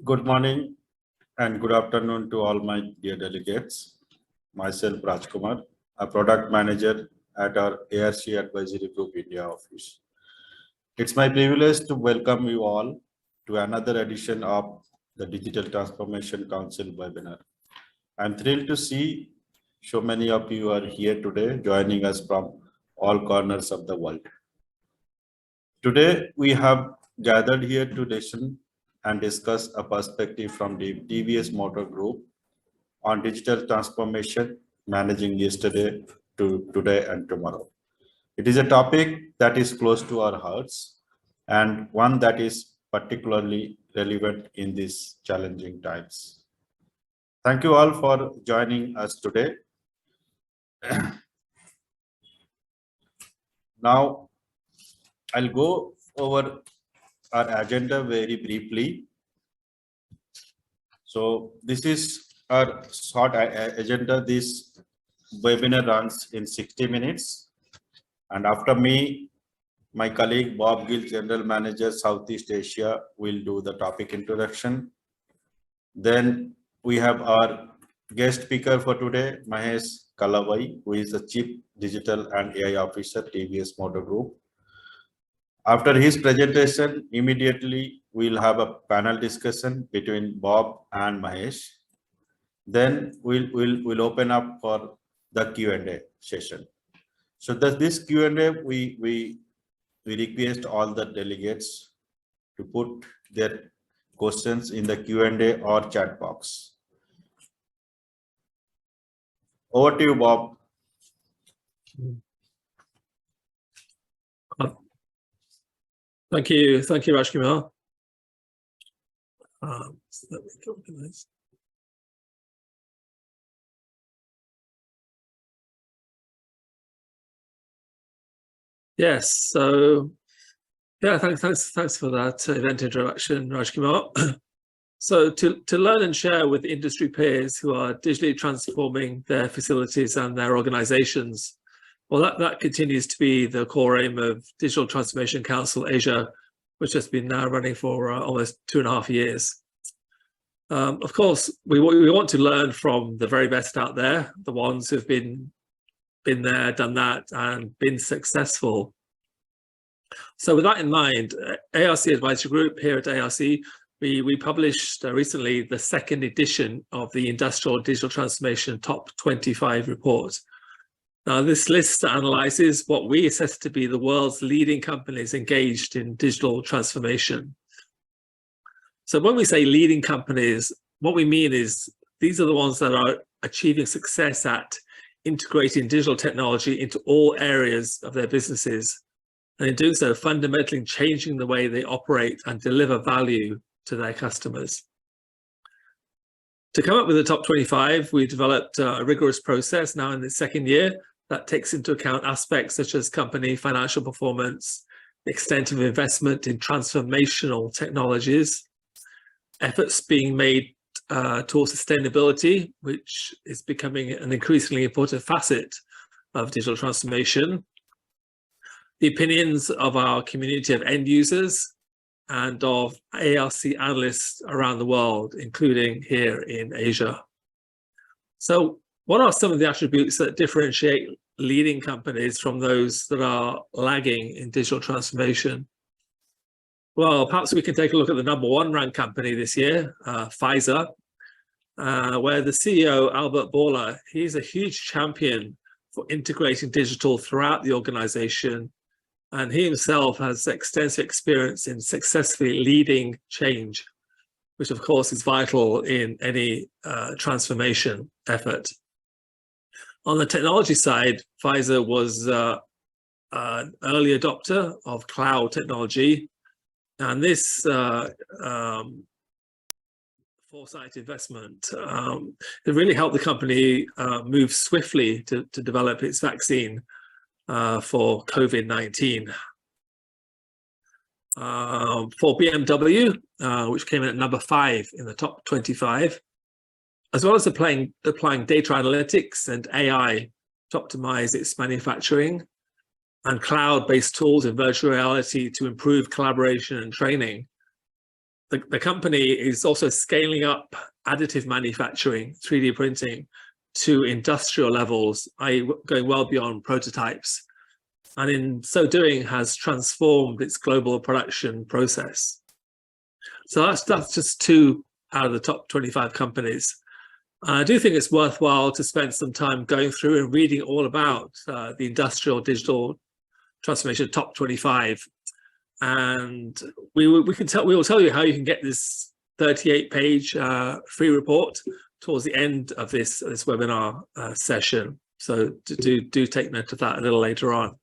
Good morning and good afternoon to all my dear delegates. Myself, Rajkumar, a product manager at our ARC Advisory Group India office. It's my privilege to welcome you all to another edition of the Digital Transformation Council webinar. I'm thrilled to see so many of you are here today, joining us from all corners of the world. Today, we have gathered here to listen and discuss a perspective from the TVS Motor Group on digital transformation, managing yesterday to today and tomorrow. It is a topic that is close to our hearts and one that is particularly relevant in these challenging times. Thank you all for joining us today. Now, I'll go over our agenda very briefly. So this is our short agenda. This webinar runs in 60 minutes. And after me, my colleague Bob Gill, General Manager, Southeast Asia, will do the topic introduction. Then we have our guest speaker for today, Mahesh Kalavai, who is the Chief Digital and AI Officer, TVS Motor Group. After his presentation, immediately we'll have a panel discussion between Bob and Mahesh. Then we'll open up for the Q&A session. So this Q&A, we request all the delegates to put their questions in the Q&A or chat box. Over to you, Bob. Thank you, Rajkumar. Let me organize. Yes, so yeah, thanks for that event introduction, Rajkumar. So to learn and share with industry peers who are digitally transforming their facilities and their organizations, well, that continues to be the core aim of Digital Transformation Council Asia, which has been now running for almost 2.5 years. Of course, we want to learn from the very best out there, the ones who've been there, done that, and been successful. So with that in mind, ARC Advisory Group here at ARC, we published recently the second edition of the Industrial Digital Transformation Top 25 report. Now, this list analyzes what we assess to be the world's leading companies engaged in digital transformation. So when we say leading companies, what we mean is these are the ones that are achieving success at integrating digital technology into all areas of their businesses, and in doing so, fundamentally changing the way they operate and deliver value to their customers. To come up with the top 25, we developed a rigorous process now in the second year that takes into account aspects such as company financial performance, the extent of investment in transformational technologies, efforts being made towards sustainability, which is becoming an increasingly important facet of digital transformation, the opinions of our community of end users and of ARC analysts around the world, including here in Asia. So what are some of the attributes that differentiate leading companies from those that are lagging in digital transformation? Well, perhaps we can take a look at the #1 ranked company this year, Pfizer, where the CEO, Albert Bourla, he's a huge champion for integrating digital throughout the organization. And he himself has extensive experience in successfully leading change, which of course is vital in any transformation effort. On the technology side, Pfizer was an early adopter of cloud technology, and this foresight investment, it really helped the company move swiftly to develop its vaccine for COVID-19. For BMW, which came in at #5 in the top 25, as well as applying data analytics and AI to optimize its manufacturing, and cloud-based tools in virtual reality to improve collaboration and training. the company is also scaling up additive manufacturing, 3D printing, to industrial levels, i.e. going well beyond prototypes. And in so doing has transformed its global production process. So that's just 2 out of the top 25 companies. I do think it's worthwhile to spend some time going through and reading all about the industrial digital transformation top 25. And we will tell you how you can get this 38-page free report towards the end of this webinar session. So do take note of that a little later on.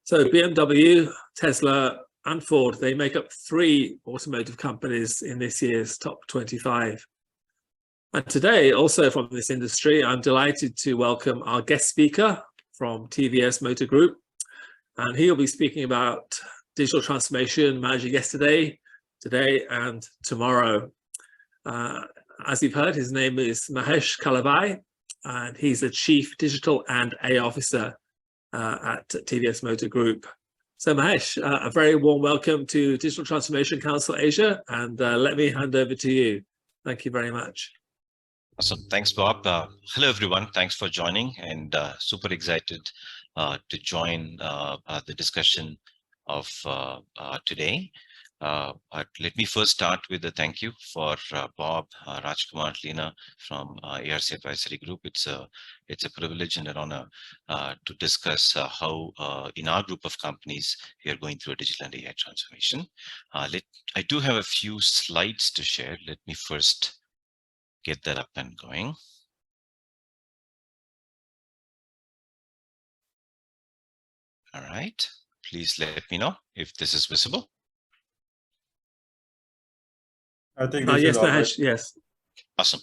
So BMW, Tesla, and Ford, they make up 3 automotive companies in this year's top 25. And today, also from this industry, I'm delighted to welcome our guest speaker from TVS Motor Group. And he'll be speaking about digital transformation, managing yesterday, today, and tomorrow. As you've heard, his name is Mahesh Kalavai, and he's the Chief Digital and AI Officer at TVS Motor Group. So Mahesh, a very warm welcome to Digital Transformation Council Asia, and let me hand over to you. Thank you very much. Awesome. Thanks, Bob. Hello, everyone. Thanks for joining, and super excited to join the discussion of today. Let me first start with a thank you for Bob, Rajkumar, Leena from ARC Advisory Group. It's a privilege and an honor to discuss how in our group of companies we are going through a digital and AI transformation. I do have a few slides to share. Let me first get that up and going. All right. Please let me know if this is visible. I think yes, Mahesh, yes. Awesome.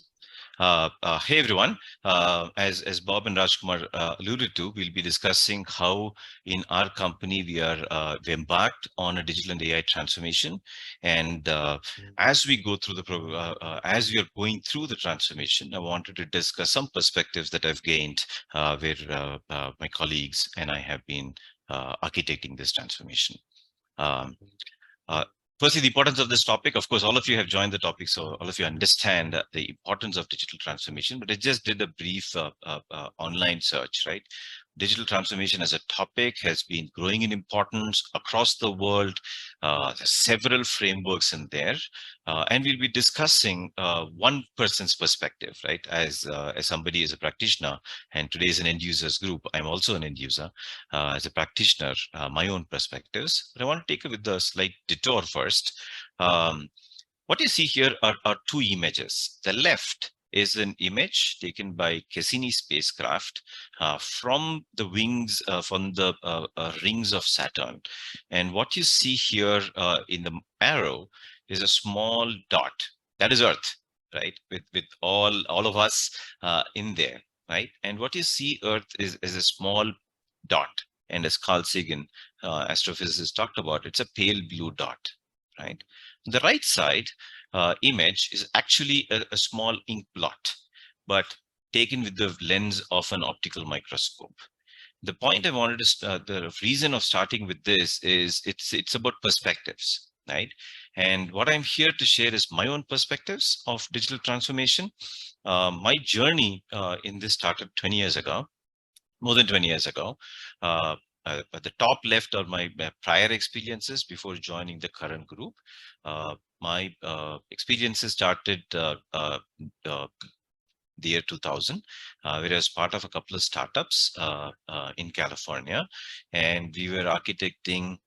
Hey everyone, as Bob and Rajkumar alluded to, we'll be discussing how in our company we embarked on a digital and AI transformation, and as we go through as we are going through the transformation, I wanted to discuss some perspectives that I've gained where my colleagues and I have been architecting this transformation. Firstly, the importance of this topic. Of course, all of you have joined the topic, so all of you understand the importance of digital transformation, but I just did a brief online search, right? Digital transformation as a topic has been growing in importance across the world. There's several frameworks in there, and we'll be discussing one person's perspective, right? As somebody is a practitioner, and today is an end users group. I'm also an end user. As a practitioner, my own perspectives. But I want to take it with a slight detour first. What you see here are 2 images. The left is an image taken by Cassini spacecraft from the wings, from the rings of Saturn. And what you see here in the arrow is a small dot. That is Earth, right? With all of us in there, right? And what you see Earth is a small dot. And as Carl Sagan, astrophysicist, talked about, it's a pale blue dot, right? The right side image is actually a small ink blot, but taken with the lens of an optical microscope. The point I wanted to, the reason of starting with this is it's about perspectives, right? And what I'm here to share is my own perspectives of digital transformation. My journey in this started 20 years ago, more than 20 years ago. At the top left are my prior experiences before joining the current group. My experiences started the year 2000, where I was part of a couple of startups in California, and we were architecting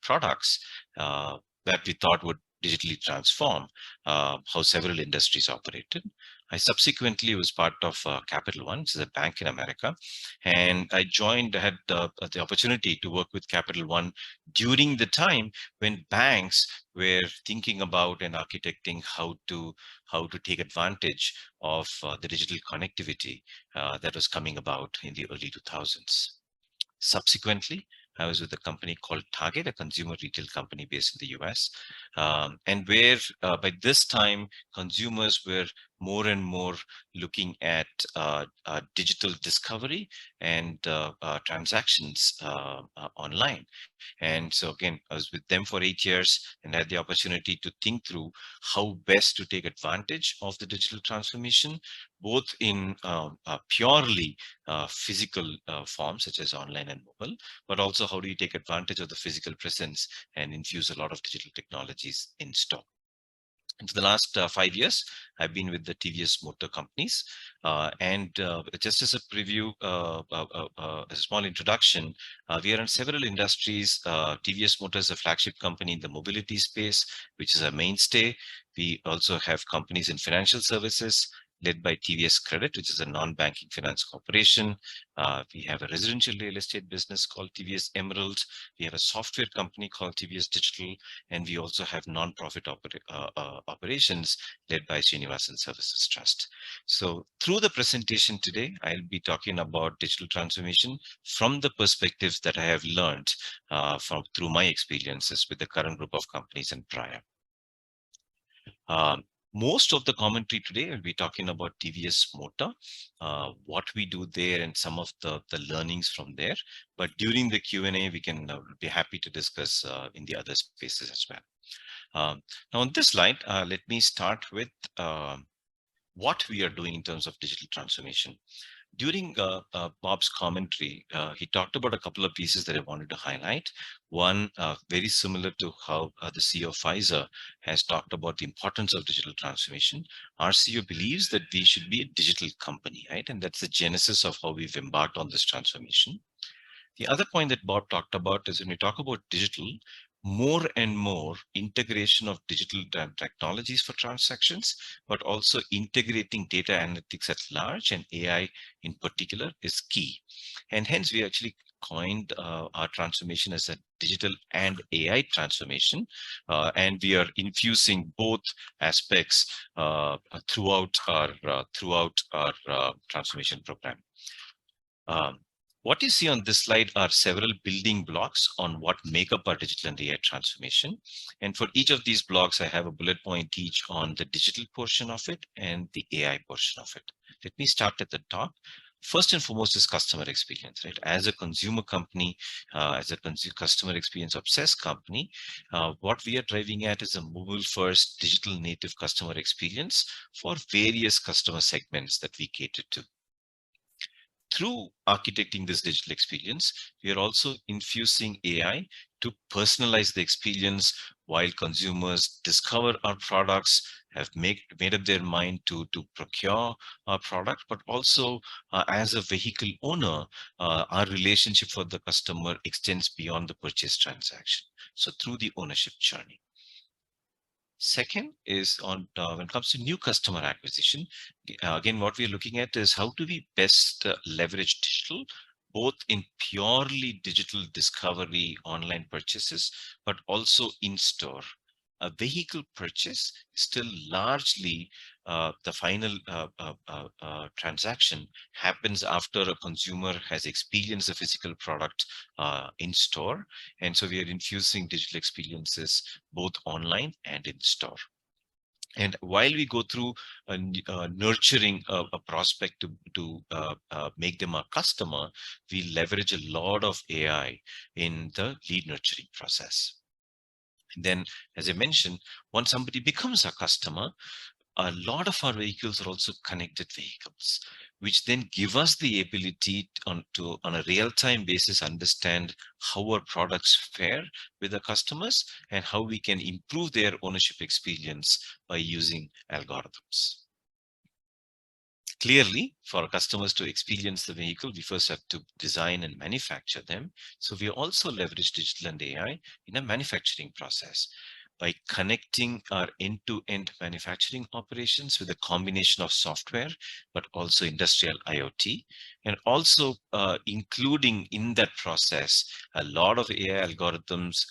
products that we thought would digitally transform how several industries operated. I subsequently was part of Capital One, which is a bank in America, and I had the opportunity to work with Capital One during the time when banks were thinking about and architecting how to take advantage of the digital connectivity that was coming about in the early 2000s. Subsequently, I was with a company called Target, a consumer retail company based in the US, and where by this time consumers were more and more looking at digital discovery and transactions online. And so again, I was with them for 8 years and had the opportunity to think through how best to take advantage of the digital transformation, both in purely physical forms such as online and mobile, but also how do you take advantage of the physical presence and infuse a lot of digital technologies in store. And for the last 5 years, I've been with the TVS Motor companies. Just as a preview, as a small introduction, we are in several industries. TVS Motor is a flagship company in the mobility space, which is a mainstay. We also have companies in financial services, led by TVS Credit, which is a non-banking finance corporation. We have a residential real estate business called TVS Emerald. We have a software company called TVS Digital, and we also have non-profit operations led by Srinivasan Services Trust. So through the presentation today, I'll be talking about digital transformation from the perspectives that I have learned through my experiences with the current group of companies and prior. Most of the commentary today will be talking about TVS Motor, what we do there and some of the learnings from there. But during the Q&A, we can be happy to discuss in the other spaces as well. Now on this slide, let me start with what we are doing in terms of digital transformation. During Bob's commentary, he talked about a couple of pieces that I wanted to highlight. One, very similar to how the CEO of Pfizer has talked about the importance of digital transformation. Our CEO believes that we should be a digital company, right? And that's the genesis of how we've embarked on this transformation. The other point that Bob talked about is when we talk about digital, more and more integration of digital technologies for transactions, but also integrating data analytics at large and AI in particular is key. And hence we actually coined our transformation as a digital and AI transformation. And we are infusing both aspects throughout our transformation program. What you see on this slide are several building blocks on what make up our digital and AI transformation. And for each of these blocks, I have a bullet point each on the digital portion of it and the AI portion of it. Let me start at the top. First and foremost is customer experience, right? As a consumer company, as a customer experience obsessed company, what we are driving at is a mobile first digital native customer experience for various customer segments that we cater to. Through architecting this digital experience, we are also infusing AI to personalize the experience while consumers discover our products, have made up their mind to procure our product, but also as a vehicle owner, our relationship for the customer extends beyond the purchase transaction. So through the ownership journey. Second is on when it comes to new customer acquisition. Again, what we're looking at is how do we best leverage digital, both in purely digital discovery online purchases, but also in store. A vehicle purchase is still largely the final transaction happens after a consumer has experienced a physical product in store. And so we are infusing digital experiences both online and in store. And while we go through nurturing a prospect to make them a customer, we leverage a lot of AI in the lead nurturing process. And then, as I mentioned, once somebody becomes a customer, a lot of our vehicles are also connected vehicles, which then give us the ability on a real-time basis understand how our products fare with the customers and how we can improve their ownership experience by using algorithms. Clearly, for our customers to experience the vehicle, we first have to design and manufacture them. So we also leverage digital and AI in a manufacturing process by connecting our end-to-end manufacturing operations with a combination of software, but also industrial IoT, and also including in that process a lot of AI algorithms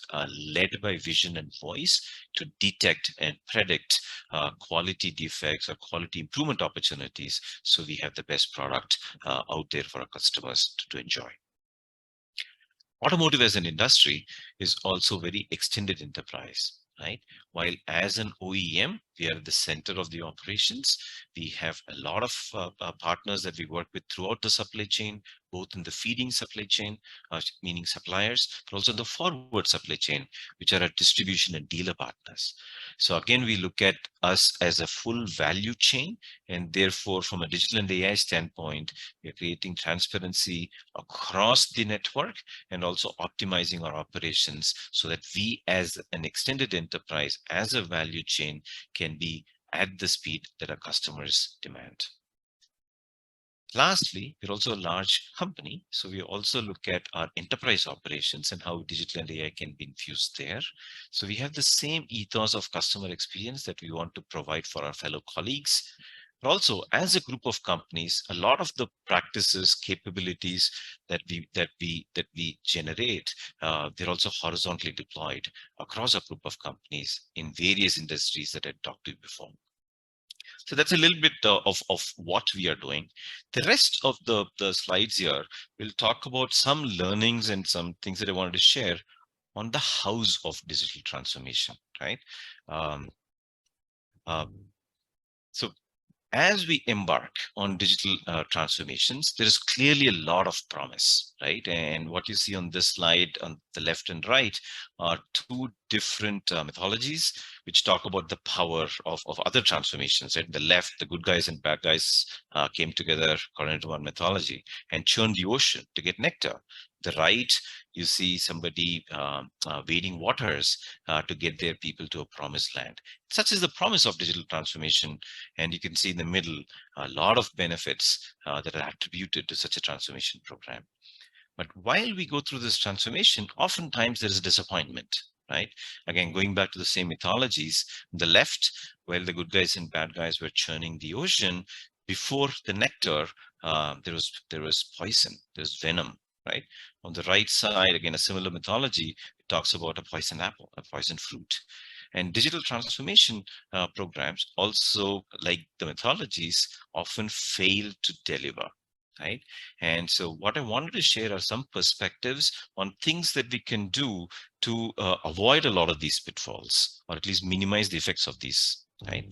led by vision and voice to detect and predict quality defects or quality improvement opportunities, so we have the best product out there for our customers to enjoy. Automotive as an industry is also very extended enterprise, right? While as an OEM, We are at the center of the operations. We have a lot of partners that we work with throughout the supply chain, both in the feeding supply chain, meaning suppliers, but also the forward supply chain, which are our distribution and dealer partners. So again, we look at us as a full value chain, and therefore from a digital and AI standpoint, we are creating transparency across the network and also optimizing our operations so that we as an extended enterprise, as a value chain, can be at the speed that our customers demand. Lastly, we're also a large company, so we also look at our enterprise operations and how digital and AI can be infused there. So we have the same ethos of customer experience that we want to provide for our fellow colleagues. But also, as a group of companies, a lot of the practices, capabilities that we generate, they're also horizontally deployed across a group of companies in various industries that I talked to you before. So that's a little bit of what we are doing. The rest of the slides here will talk about some learnings and some things that I wanted to share on the house of digital transformation, right? So as we embark on digital transformations, there is clearly a lot of promise, right? And what you see on this slide on the left and right are two different mythologies which talk about the power of other transformations. Right? The left, the good guys and bad guys came together according to one mythology and churned the ocean to get nectar. The right, you see somebody wading waters to get their people to a promised land. Such is the promise of digital transformation. And you can see in the middle, a lot of benefits that are attributed to such a transformation program. But while we go through this transformation, oftentimes there is a disappointment, right? Again, going back to the same mythologies, the left, while the good guys and bad guys were churning the ocean, before the nectar, there was poison, there's venom, right? On the right side, again, a similar mythology, it talks about a poison apple, a poison fruit. And digital transformation programs also, like the mythologies, often fail to deliver, right? And so what I wanted to share are some perspectives on things that we can do to avoid a lot of these pitfalls, or at least minimize the effects of these, right?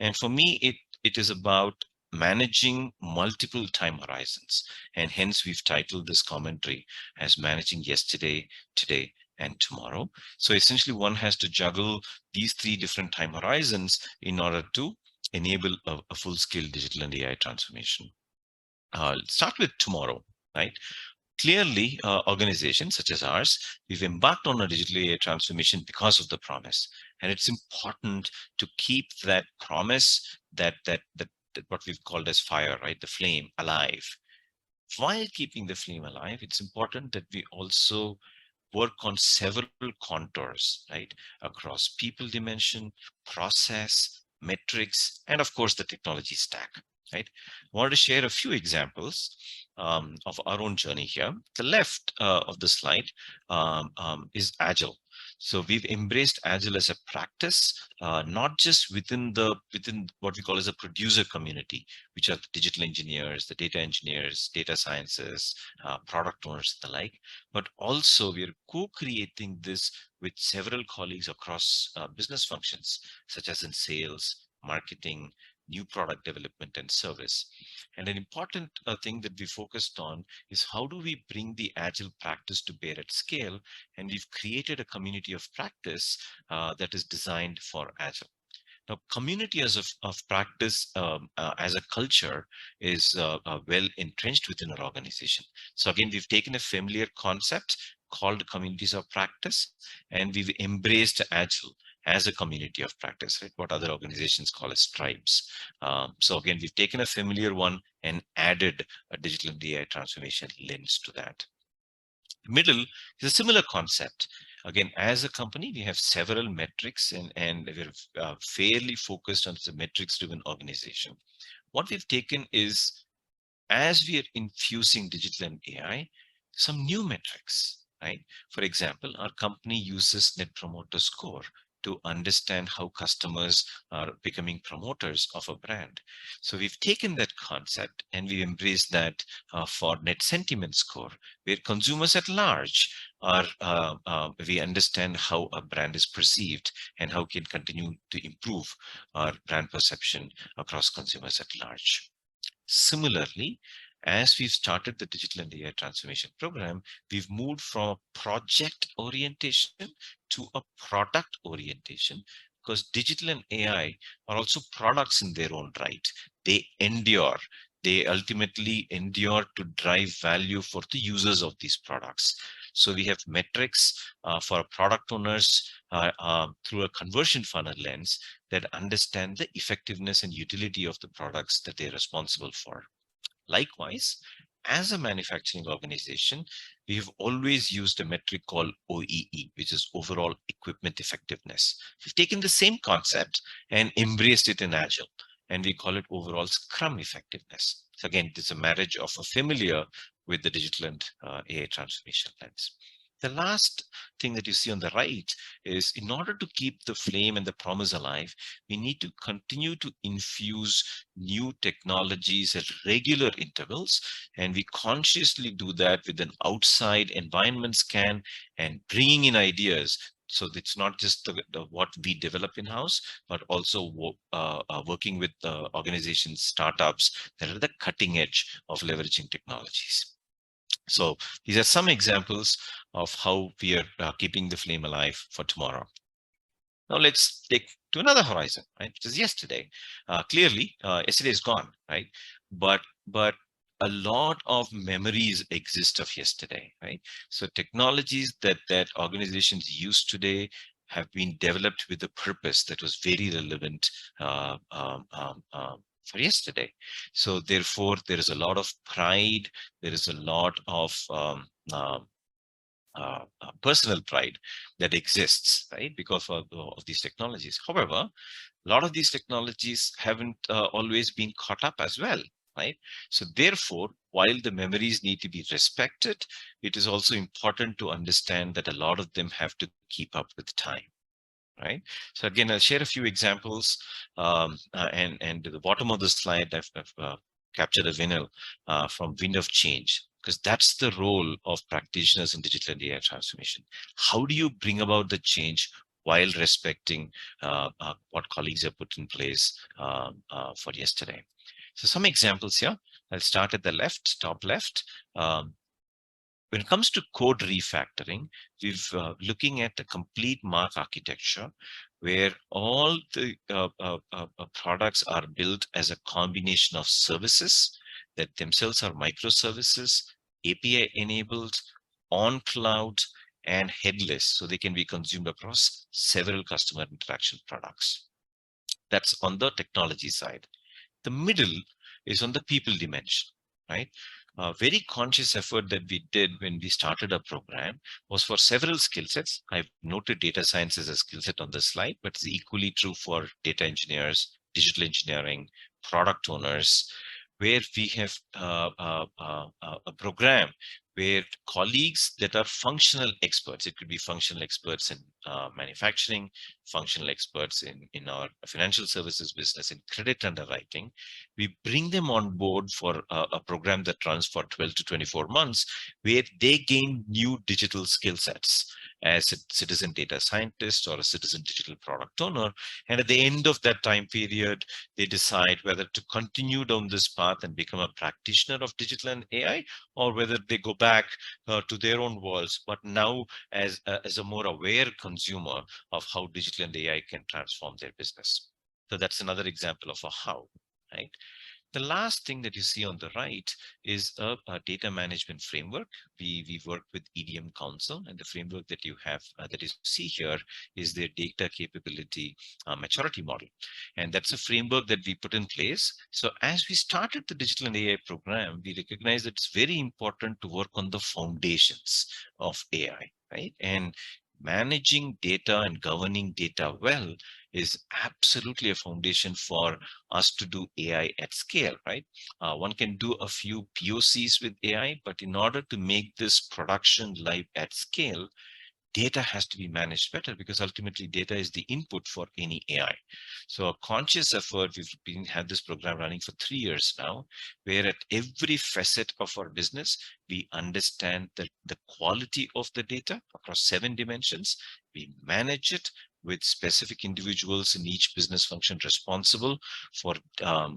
And for me, it is about managing multiple time horizons. And hence we've titled this commentary as managing yesterday, today, and tomorrow. So essentially one has to juggle these three different time horizons in order to enable a full-scale digital and AI transformation. Let's start with tomorrow, right? Clearly, organizations such as ours, we've embarked on a digital AI transformation because of the promise. And it's important to keep that promise, that what we've called as fire, right? The flame alive. While keeping the flame alive, it's important that we also work on several contours, right? Across people dimension, process, metrics, and of course the technology stack, right? I wanted to share a few examples of our own journey here. The left of the slide is Agile. So we've embraced Agile as a practice, not just within what we call as a producer community, which are the digital engineers, the data engineers, data sciences, product owners, the like, but also we are co-creating this with several colleagues across business functions, such as in sales, marketing, new product development and service. And an important thing that we focused on is how do we bring the Agile practice to bear at scale? And we've created a community of practice that is designed for Agile. Now, community as of practice as a culture is well entrenched within our organization. So again, we've taken a familiar concept called communities of practice, and we've embraced Agile as a community of practice, right? What other organizations call as tribes. So again, we've taken a familiar one and added a digital and AI transformation lens to that. Middle is a similar concept. Again, as a company, we have several metrics and we're fairly focused on the metrics-driven organization. What we've taken is, as we are infusing digital and AI, some new metrics, right? For example, our company uses Net Promoter Score to understand how customers are becoming promoters of a brand. So we've taken that concept and we embraced that for net sentiment score, where consumers at large are, we understand how a brand is perceived and how can continue to improve our brand perception across consumers at large. Similarly, as we've started the digital and AI transformation program, we've moved from a project orientation to a product orientation, because digital and AI are also products in their own right. They endure. They ultimately endure to drive value for the users of these products. So we have metrics for product owners through a conversion funnel lens that understand the effectiveness and utility of the products that they're responsible for. Likewise, as a manufacturing organization, we have always used a metric called OEE, which is overall equipment effectiveness. We've taken the same concept and embraced it in Agile, and we call it overall Scrum effectiveness. So again, it's a marriage of a familiar with the digital and AI transformation lens. The last thing that you see on the right is, in order to keep the flame and the promise alive, we need to continue to infuse new technologies at regular intervals. And we consciously do that with an outside environment scan and bringing in ideas. So it's not just what we develop in-house, but also working with organizations, startups that are the cutting edge of leveraging technologies. So these are some examples of how we are keeping the flame alive for tomorrow. Now let's take to another horizon, right? Which is yesterday. Clearly, yesterday is gone, right? But a lot of memories exist of yesterday, right? So technologies that organizations use today have been developed with a purpose that was very relevant for yesterday. So therefore, there is a lot of pride. There is a lot of personal pride that exists, right, because of these technologies. However, a lot of these technologies haven't always been caught up as well, right? So therefore, while the memories need to be respected, it is also important to understand that a lot of them have to keep up with time. Right. So again, I'll share a few examples, and at the bottom of the slide, I've captured a vinyl from Wind of Change, because that's the role of practitioners in digital and AI transformation. How do you bring about the change while respecting what colleagues have put in place for yesterday? So some examples here. I'll start at the left, top left. When it comes to code refactoring, we've looking at the complete mark architecture, where all the products are built as a combination of services that themselves are microservices, API enabled, on cloud, and headless, so they can be consumed across several customer interaction products. That's on the technology side. The middle is on the people dimension, right? A very conscious effort that we did when we started our program was for several skill sets. I've noted data science as a skill set on the slide, but it's equally true for data engineers, digital engineering, product owners, where we have a program where colleagues that are functional experts, it could be functional experts in manufacturing, functional experts in our financial services business, in credit underwriting, we bring them on board for a program that runs for 12 to 24 months, where they gain new digital skill sets as a citizen data scientist or a citizen digital product owner. And at the end of that time period, they decide whether to continue down this path and become a practitioner of digital and AI, or whether they go back to their own worlds, but now as a more aware consumer of how digital and AI can transform their business. So that's another example of a how, right? The last thing that you see on the right is a data management framework. We work with EDM Council, and the framework that you have that you see here is their data capability maturity model. And that's a framework that we put in place. So as we started the digital and AI program, we recognize that it's very important to work on the foundations of AI, right? And managing data and governing data well is absolutely a foundation for us to do AI at scale, right? One can do a few POCs with AI, but in order to make this production live at scale, data has to be managed better, because ultimately data is the input for any AI. So a conscious effort, had this program running for 3 years now, where at every facet of our business, we understand the quality of the data across 7 dimensions. We manage it with specific individuals in each business function responsible for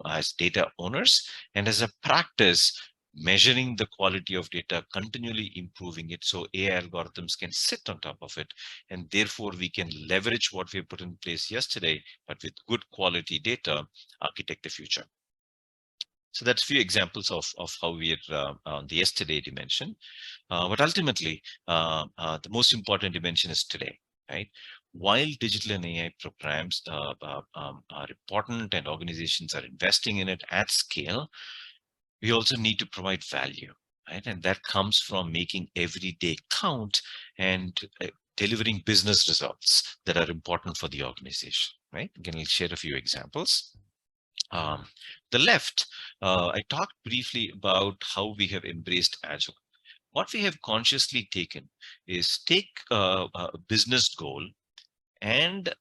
as data owners, and as a practice, measuring the quality of data, continually improving it so AI algorithms can sit on top of it, and therefore we can leverage what we put in place yesterday, but with good quality data, architect the future. So that's a few examples of how we are on the yesterday dimension. But ultimately, the most important dimension is today, right? While digital and AI programs are important and organizations are investing in it at scale, we also need to provide value, right? And that comes from making every day count and delivering business results that are important for the organization, right? Again, I'll share a few examples. The left, I talked briefly about how we have embraced Agile. What we have consciously taken is take a business goal and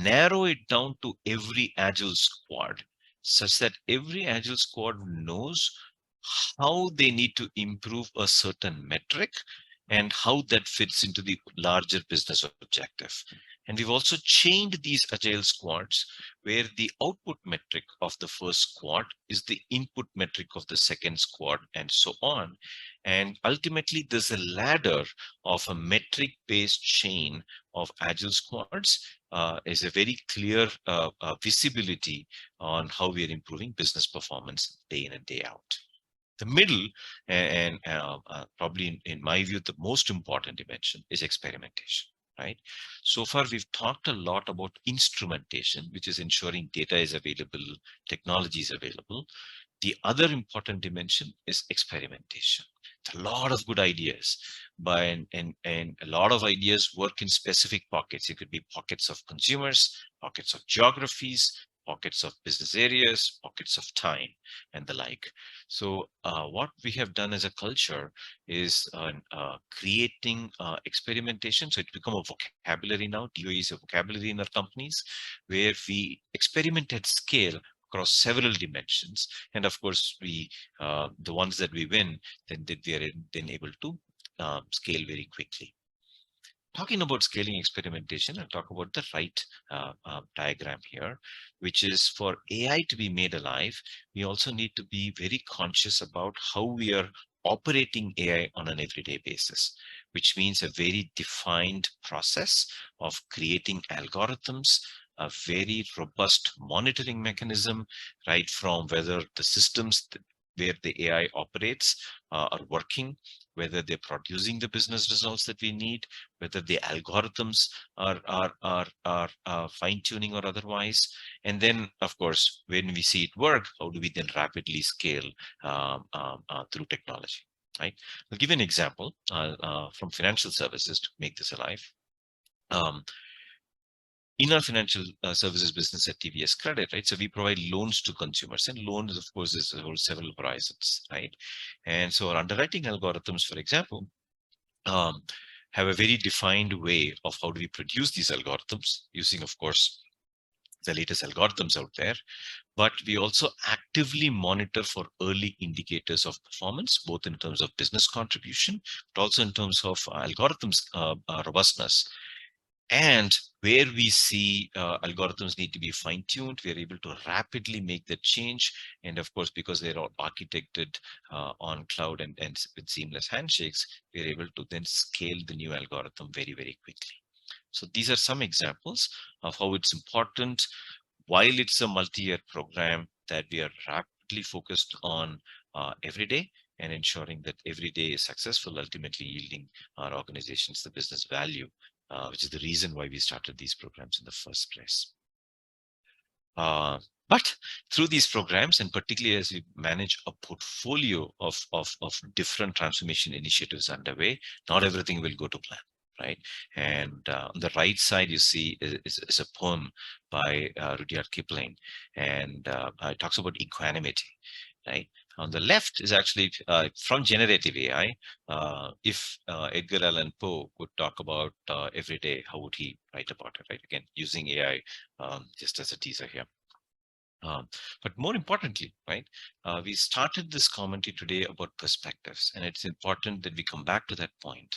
narrow it down to every Agile squad, such that every Agile squad knows how they need to improve a certain metric and how that fits into the larger business objective. And we've also chained these Agile squads where the output metric of the first squad is the input metric of the second squad, and so on. And ultimately, there's a ladder of a metric-based chain of Agile squads, is a very clear visibility on how we are improving business performance day in and day out. The middle, and probably in my view, the most important dimension is experimentation, right? So far, we've talked a lot about instrumentation, which is ensuring data is available, technology is available. The other important dimension is experimentation. A lot of good ideas, and a lot of ideas work in specific pockets. It could be pockets of consumers, pockets of geographies, pockets of business areas, pockets of time, and the like. So what we have done as a culture is creating experimentation. So it's become a vocabulary now. DOE is a vocabulary in our companies, where we experiment at scale across several dimensions. And of course, we the ones that we win, then we are then able to scale very quickly. Talking about scaling experimentation, I'll talk about the right diagram here, which is for AI to be made alive, we also need to be very conscious about how we are operating AI on an everyday basis, which means a very defined process of creating algorithms, a very robust monitoring mechanism, right from whether the systems where the AI operates are working, whether they're producing the business results that we need, whether the algorithms are fine-tuning or otherwise. And then, of course, when we see it work, how do we then rapidly scale through technology, right? I'll give you an example from financial services to make this alive. In our financial services business at TVS Credit, right? So we provide loans to consumers, and loans, of course, is over several horizons, right? And so our underwriting algorithms, for example, have a very defined way of how do we produce these algorithms using, of course, the latest algorithms out there. But we also actively monitor for early indicators of performance, both in terms of business contribution, but also in terms of algorithms robustness. And where we see algorithms need to be fine-tuned, we are able to rapidly make that change. And of course, because they're all architected on cloud and with seamless handshakes, we are able to then scale the new algorithm very, very quickly. So these are some examples of how it's important, while it's a multi-year program, that we are rapidly focused on every day and ensuring that every day is successful, ultimately yielding our organizations the business value, which is the reason why we started these programs in the first place. But through these programs, and particularly as we manage a portfolio of different transformation initiatives underway, not everything will go to plan, right? And on the right side, you see is a poem by Rudyard Kipling, and it talks about equanimity, right? On the left is actually from generative AI. If Edgar Allan Poe could talk about every day, how would he write about it, right? Again, using AI just as a teaser here. But more importantly, right, we started this commentary today about perspectives, and it's important that we come back to that point.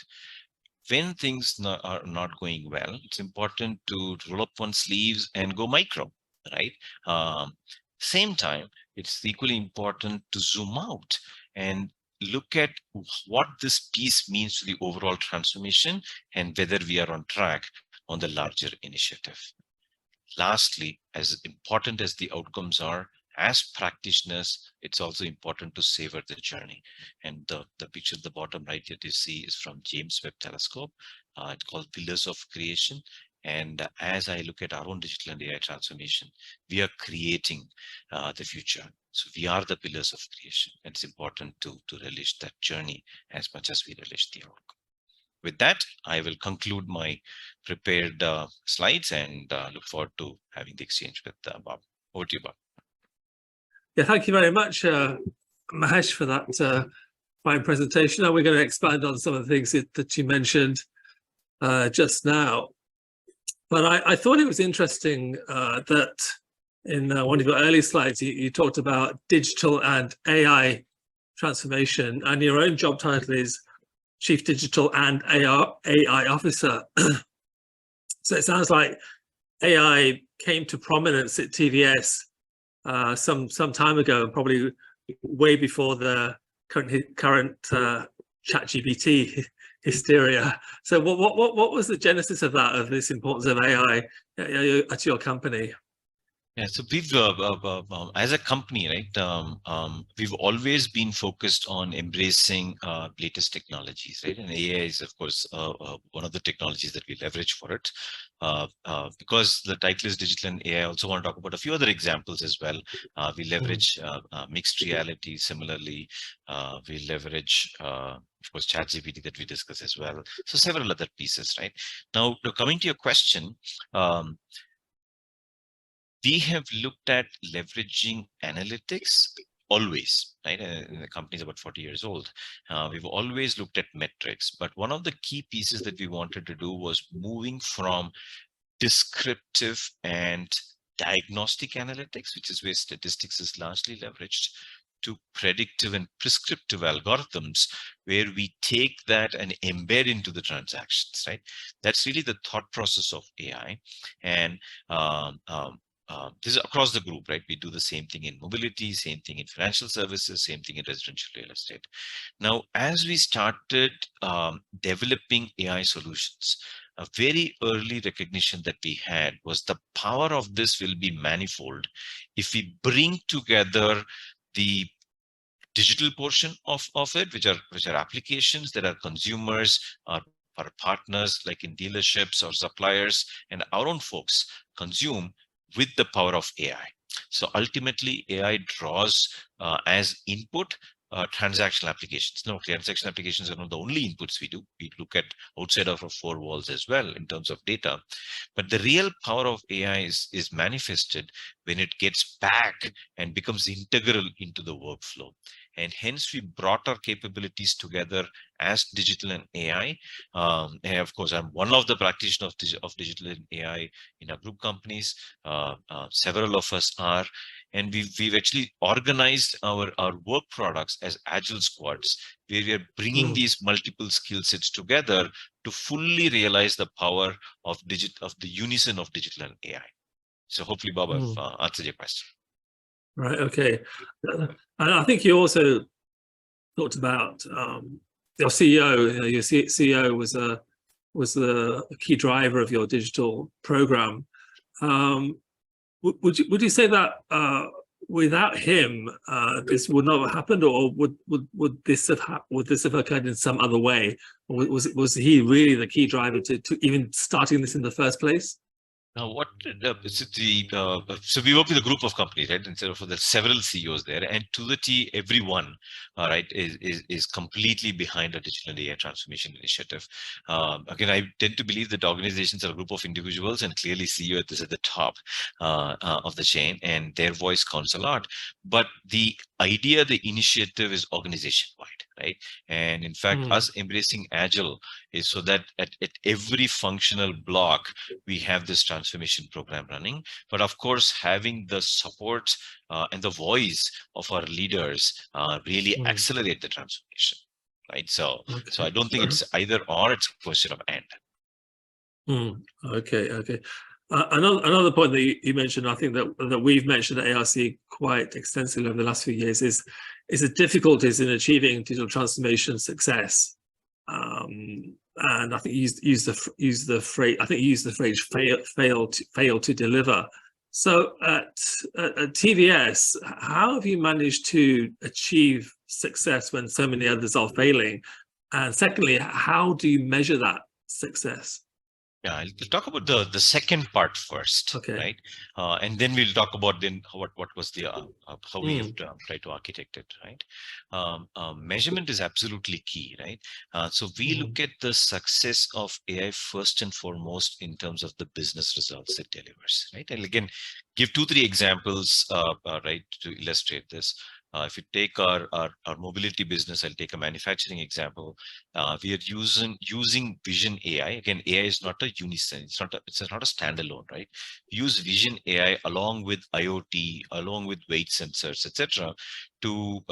When things are not going well, it's important to roll up one's sleeves and go micro, right? Same time, it's equally important to zoom out and look at what this piece means to the overall transformation and whether we are on track on the larger initiative. Lastly, as important as the outcomes are, as practitioners, it's also important to savor the journey. And the picture at the bottom right that you see is from James Webb Telescope. It's called Pillars of Creation. And as I look at our own digital and AI transformation, we are creating the future. So we are the pillars of creation. And it's important to relish that journey as much as we relish the outcome. With that, I will conclude my prepared slides and look forward to having the exchange with Bob. Over to you, Bob. Yeah, thank you very much, Mahesh, for that fine presentation. Now we're going to expand on some of the things that you mentioned just now. But I thought it was interesting that in one of your early slides, you talked about digital and AI transformation, and your own job title is Chief Digital and AI Officer. So it sounds like AI came to prominence at TVS some time ago, and probably way before the current ChatGPT hysteria. So what was the genesis of that, of this importance of AI at your company? Yeah, so we've, as a company, right, we've always been focused on embracing latest technologies, right? And AI is, of course, one of the technologies that we leverage for it. Because the title is digital and AI, I also want to talk about a few other examples as well. We leverage mixed reality. Similarly, we leverage, of course, ChatGPT that we discuss as well. So several other pieces, right? Now, coming to your question, we have looked at leveraging analytics always, right? The company is about 40 years old. We've always looked at metrics, but one of the key pieces that we wanted to do was moving from descriptive and diagnostic analytics, which is where statistics is largely leveraged, to predictive and prescriptive algorithms, where we take that and embed into the transactions, right? That's really the thought process of AI. And this is across the group, right? We do the same thing in mobility, same thing in financial services, same thing in residential real estate. Now, as we started developing AI solutions, a very early recognition that we had was the power of this will be manifold if we bring together the digital portion of it, which are applications that are consumers, our partners like in dealerships or suppliers, and our own folks consume with the power of AI. So ultimately, AI draws as input transactional applications. No, transactional applications are not the only inputs we do. We look at outside of our four walls as well in terms of data. But the real power of AI is manifested when it gets back and becomes integral into the workflow. And hence, we brought our capabilities together as digital and AI. And of course, I'm one of the practitioners of digital and AI in our group companies. Several of us are. And we've actually organized our work products as agile squads, where we are bringing these multiple skill sets together to fully realize the power of the unison of digital and AI. So hopefully, Bob, I've answered your question. Right. Okay. And I think you also talked about your CEO. Your CEO was the key driver of your digital program. Would you say that without him, this would not have happened, or would this have occurred in some other way? Or was he really the key driver to even starting this in the first place? Now, what so we work with a group of companies, right? And so for the several CEOs there, and to the T, everyone, right, is completely behind a digital AI transformation initiative. Again, I tend to believe that organizations are a group of individuals, and clearly CEO is at the top of the chain, and their voice counts a lot. But the idea, the initiative is organization-wide, right? And in fact, us embracing Agile is so that at every functional block, we have this transformation program running. But of course, having the support and the voice of our leaders really accelerate the transformation, right? So I don't think it's either or, it's a question of and. Okay. Another point that you mentioned, I think that we've mentioned at ARC quite extensively over the last few years, is the difficulties in achieving digital transformation success. And I think you used the phrase fail to deliver. So at TVS, how have you managed to achieve success when so many others are failing? And secondly, how do you measure that success? Yeah, I'll talk about the second part first, okay. Right? And then we'll talk about then what was the how we have tried to architect it, right? Measurement is absolutely key, right? So we look at the success of AI first and foremost in terms of the business results it delivers, right? And again, give 2-3 examples, right, to illustrate this. If you take our mobility business, I'll take a manufacturing example. We are using Vision AI. Again, AI is not a unison. It's not a standalone, right? We use Vision AI along with IoT, along with weight sensors, etc., to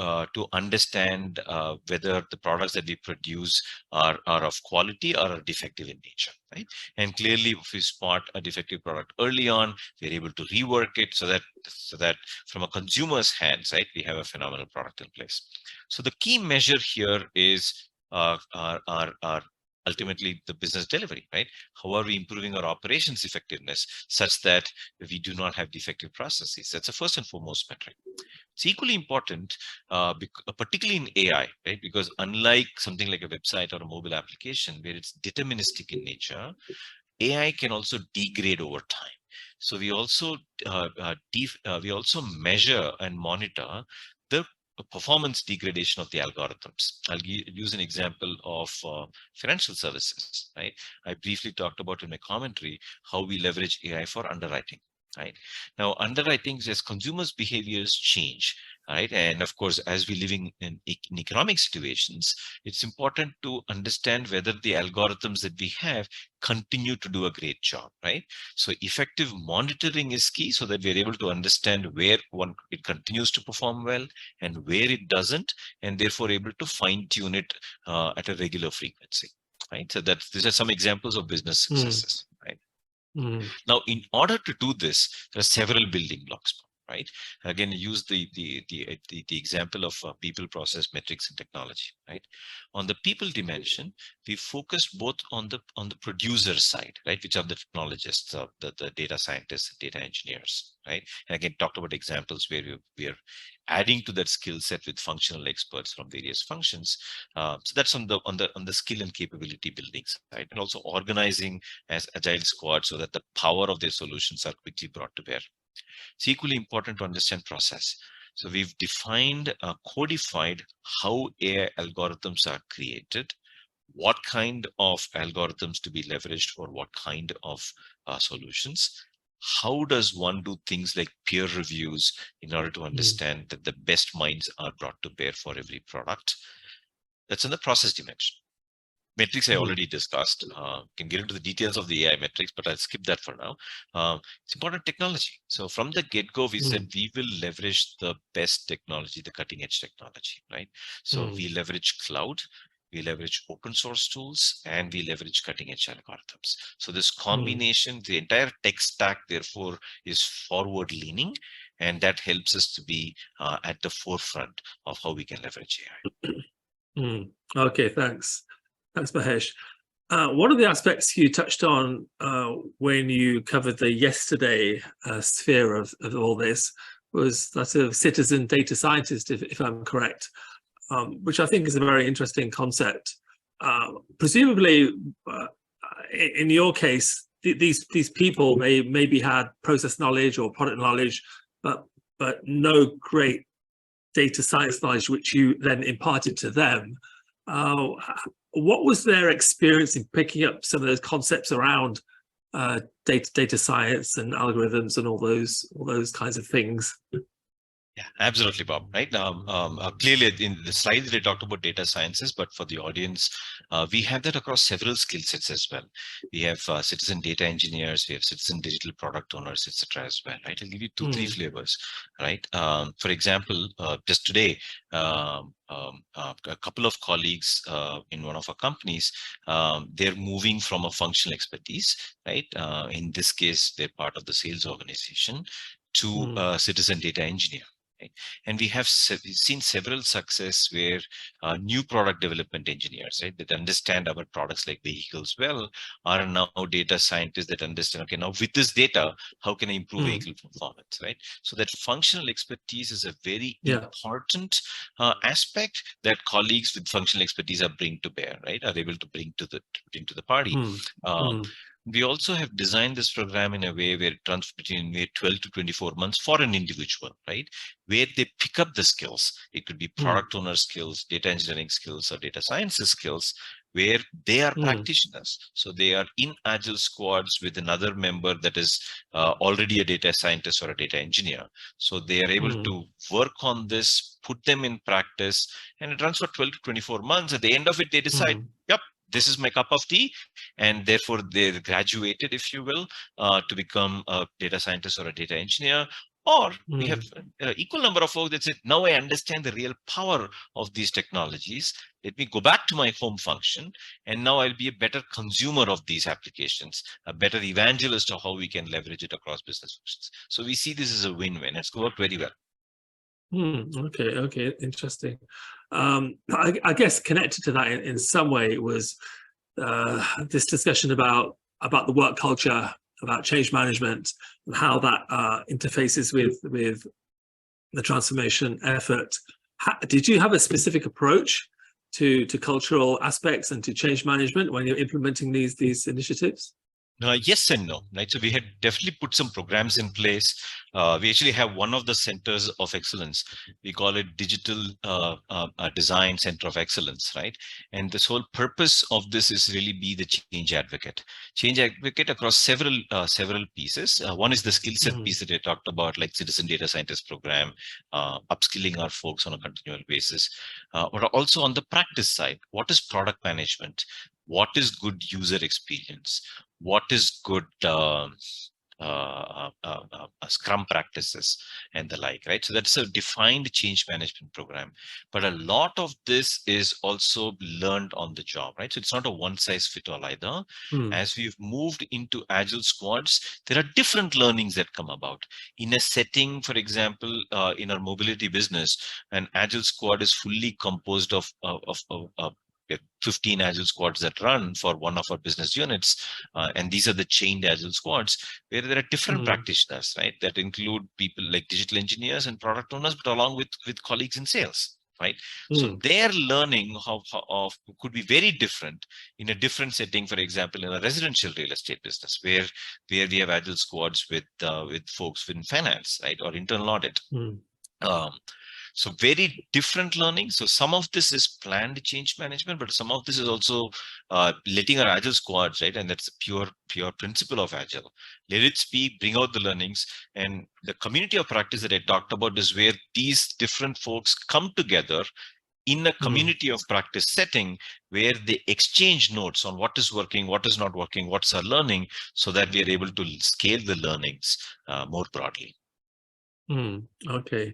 understand whether the products that we produce are of quality or are defective in nature, right? And clearly, if we spot a defective product early on, we're able to rework it so that from a consumer's hands, right, we have a phenomenal product in place. So the key measure here is ultimately the business delivery, right? How are we improving our operations effectiveness such that we do not have defective processes? That's the first and foremost metric. It's equally important, particularly in AI, right? Because unlike something like a website or a mobile application where it's deterministic in nature, AI can also degrade over time. So we also measure and monitor the performance degradation of the algorithms. I'll use an example of financial services, right? I briefly talked about in my commentary how we leverage AI for underwriting, right? Now, underwriting, as consumers' behaviors change, right? And of course, as we're living in economic situations, it's important to understand whether the algorithms that we have continue to do a great job, right? So effective monitoring is key so that we're able to understand where it continues to perform well and where it doesn't, and therefore able to fine tune it at a regular frequency, right? So these are some examples of business successes, right? Now, in order to do this, there are several building blocks, right? Again, use the example of people, process, metrics, and technology, right? On the people dimension, we focused both on the producer side, right, which are the technologists, the data scientists, data engineers, right? And again, talked about examples where we are adding to that skill set with functional experts from various functions. So that's on the skill and capability building side, and also organizing as agile squads so that the power of their solutions are quickly brought to bear. It's equally important to understand process. So we've defined, codified how AI algorithms are created, what kind of algorithms to be leveraged for what kind of solutions. How does one do things like peer reviews in order to understand that the best minds are brought to bear for every product? That's in the process dimension. Metrics I already discussed. Can get into the details of the AI metrics, but I'll skip that for now. It's important technology. So from the get-go, we said we will leverage the best technology, the cutting-edge technology, right? So we leverage cloud, we leverage open source tools, and we leverage cutting-edge algorithms. So this combination, the entire tech stack, therefore, is forward-leaning, and that helps us to be at the forefront of how we can leverage AI. Okay, thanks. Thanks, Mahesh. One of the aspects you touched on when you covered the yesterday sphere of all this was that of citizen data scientist, if I'm correct, which I think is a very interesting concept. Presumably, in your case, these people maybe had process knowledge or product knowledge, but no great data science knowledge, which you then imparted to them. What was their experience in picking up some of those concepts around data science and algorithms and all those kinds of things? Yeah, absolutely, Bob. Right. Clearly, in the slide they talked about data sciences, but for the audience, we have that across several skill sets as well. We have citizen data engineers, we have citizen digital product owners, etc. as well. Right. I'll give you three flavors. Right. For example, just today, a couple of colleagues in one of our companies, they're moving from a functional expertise, right? In this case, they're part of the sales organization, to a citizen data engineer. And we have seen several success where new product development engineers, right, that understand our products like vehicles well, are now data scientists that understand, okay, now with this data, how can I improve vehicle performance, right? So that functional expertise is a very important aspect that colleagues with functional expertise are bring to bear, right, are able to bring to the party. We also have designed this program in a way where it runs between 12 to 24 months for an individual, right? Where they pick up the skills. It could be product owner skills, data engineering skills, or data sciences skills, where they are practitioners. So they are in agile squads with another member that is already a data scientist or a data engineer. So they are able to work on this, put them in practice, and it runs for 12 to 24 months. At the end of it, they decide, yep, this is my cup of tea, and therefore they graduated, if you will, to become a data scientist or a data engineer. Or we have an equal number of folks that said, now I understand the real power of these technologies. Let me go back to my home function, and now I'll be a better consumer of these applications, a better evangelist of how we can leverage it across business functions. So we see this as a win-win. It's worked very well. Okay, interesting. I guess connected to that in some way was this discussion about the work culture, about change management, and how that interfaces with the transformation effort. Did you have a specific approach to cultural aspects and to change management when you're implementing these initiatives? Yes and no, right? So we had definitely put some programs in place. We actually have one of the centers of excellence. We call it Digital Design Center of Excellence, right? And this whole purpose of this is really be the change advocate. Change advocate across several pieces. One is the skill set piece that I talked about, like citizen data scientist program, upskilling our folks on a continual basis. But also on the practice side, what is product management? What is good user experience? What is good Scrum practices and the like, right? So that's a defined change management program. But a lot of this is also learned on the job, right? So it's not a one size fit all either. As we've moved into agile squads, there are different learnings that come about. In a setting, for example, in our mobility business, an agile squad is fully composed of 15 agile squads that run for one of our business units, and these are the chained agile squads where there are different practitioners, right, that include people like digital engineers and product owners, but along with colleagues in sales, right? So their learning could be very different in a different setting. For example, in a residential real estate business where we have agile squads with folks in finance, right, or internal audit. So very different learning. So some of this is planned change management, but some of this is also letting our agile squads, right? And that's a pure principle of agile. Let it speak, bring out the learnings. And the community of practice that I talked about is where these different folks come together in a community of practice setting where they exchange notes on what is working, what is not working, what's our learning, so that we are able to scale the learnings more broadly. Okay.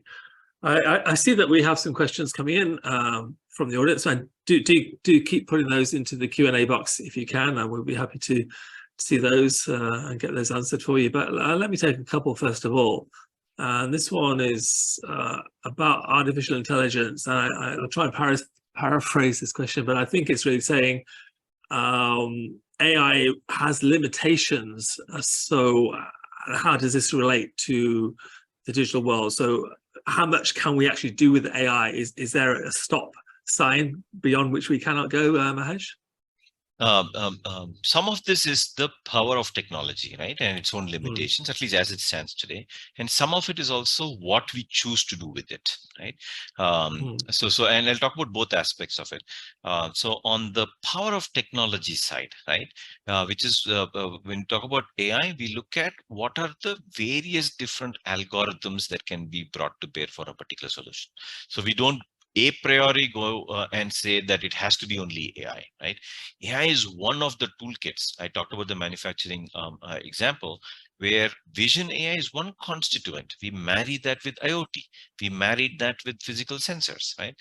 I see that we have some questions coming in from the audience, and do keep putting those into the Q&A box if you can, and we'll be happy to see those and get those answered for you. But let me take a couple first of all. This one is about artificial intelligence, and I'll try and paraphrase this question, but I think it's really saying AI has limitations. So how does this relate to the digital world? So how much can we actually do with AI? Is there a stop sign beyond which we cannot go, Mahesh? Some of this is the power of technology, right, and its own limitations, at least as it stands today. And some of it is also what we choose to do with it, right? And I'll talk about both aspects of it. So on the power of technology side, right, which is when we talk about AI, we look at what are the various different algorithms that can be brought to bear for a particular solution. So we don't a priori go and say that it has to be only AI, right? AI is one of the toolkits. I talked about the manufacturing example, where vision AI is one constituent. We marry that with IoT. We married that with physical sensors, right?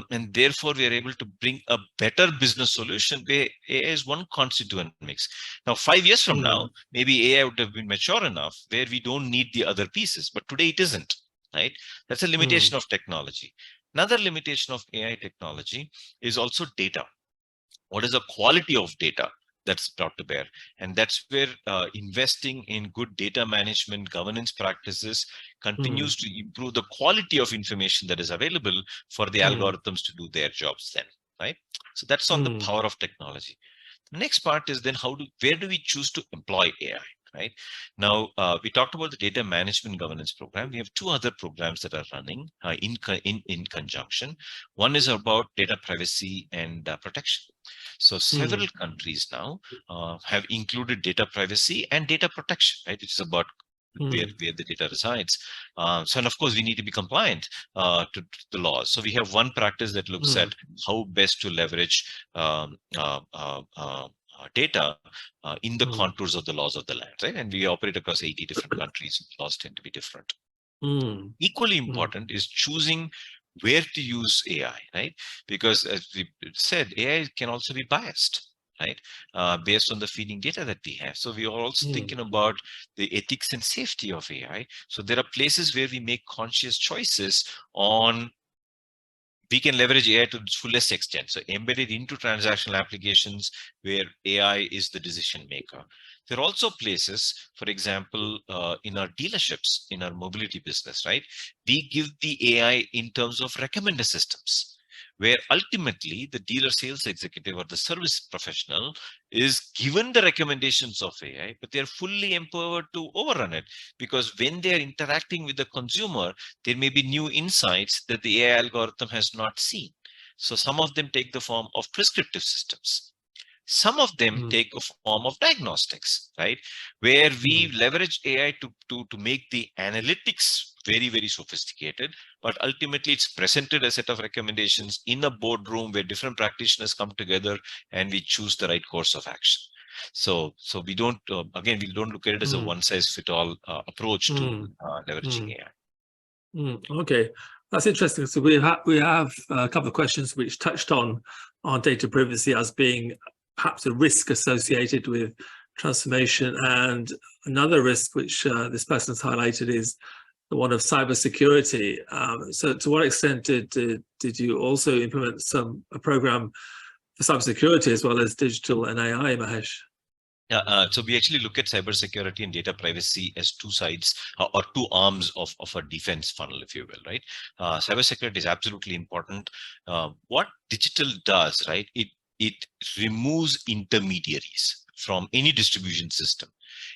And therefore, we are able to bring a better business solution where AI is one constituent mix. Now, 5 years from now, maybe AI would have been mature enough where we don't need the other pieces, but today it isn't, right? That's a limitation of technology. Another limitation of AI technology is also data. What is the quality of data that's brought to bear? And that's where investing in good data management governance practices continues to improve the quality of information that is available for the algorithms to do their jobs then, right? So that's on the power of technology. The next part is then where do we choose to employ AI? Right now, we talked about the data management governance program. We have two other programs that are running in conjunction. One is about data privacy and protection. So several countries now have included data privacy and data protection, right? Which is about where the data resides. So, and of course, we need to be compliant to the laws. So we have one practice that looks at how best to leverage data in the contours of the laws of the land, right? And we operate across 80 different countries. Laws tend to be different. Equally important is choosing where to use AI, right? Because as we said, AI can also be biased, right? Based on the feeding data that we have. So we are also thinking about the ethics and safety of AI. So there are places where we make conscious choices on we can leverage AI to its fullest extent. So embedded into transactional applications where AI is the decision maker. There are also places, for example, in our dealerships, in our mobility business, right? We give the AI in terms of recommender systems, where ultimately the dealer sales executive or the service professional is given the recommendations of AI, but they're fully empowered to overrun it, because when they're interacting with the consumer, there may be new insights that the AI algorithm has not seen. So some of them take the form of prescriptive systems. Some of them take a form of diagnostics, right? Where we leverage AI to make the analytics very, very sophisticated, but ultimately it's presented a set of recommendations in a boardroom where different practitioners come together and we choose the right course of action. So we don't, again, we don't look at it as a one-size-fits-all approach to leveraging AI. Okay, that's interesting. So we have a couple of questions which touched on data privacy as being perhaps a risk associated with transformation, and another risk which this person has highlighted is the one of cybersecurity. So to what extent did you also implement a program for cybersecurity as well as digital and AI, Mahesh? Yeah, so we actually look at cybersecurity and data privacy as two sides or two arms of a defense funnel, if you will, right? Cybersecurity is absolutely important. What digital does, right? It removes intermediaries from any distribution system.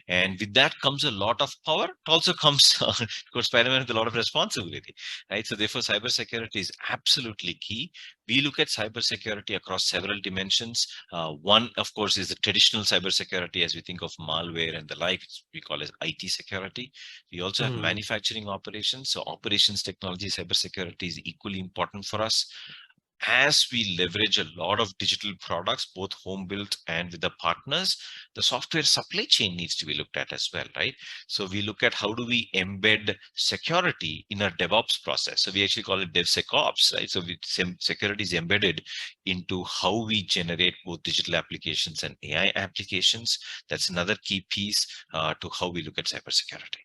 And with that comes a lot of power. It also comes, of course, Spider-Man with a lot of responsibility, right? So therefore, cybersecurity is absolutely key. We look at cybersecurity across several dimensions. One, of course, is the traditional cybersecurity as we think of malware and the like. We call it IT security. We also have manufacturing operations. So operations technology, cybersecurity is equally important for us. As we leverage a lot of digital products, both home built and with the partners, the software supply chain needs to be looked at as well, right? So we look at how do we embed security in our DevOps process. So we actually call it DevSecOps, right? So security is embedded into how we generate both digital applications and AI applications. That's another key piece to how we look at cybersecurity.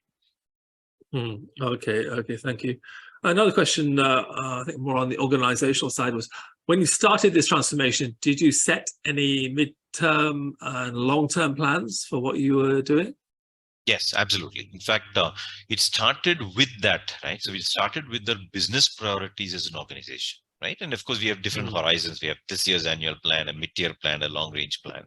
Okay, thank you. Another question, I think more on the organizational side, was when you started this transformation, did you set any mid-term and long-term plans for what you were doing? Yes, absolutely. In fact, it started with that, right? So we started with the business priorities as an organization. right? And of course, we have different horizons. We have this year's annual plan, a mid-year plan, a long-range plan.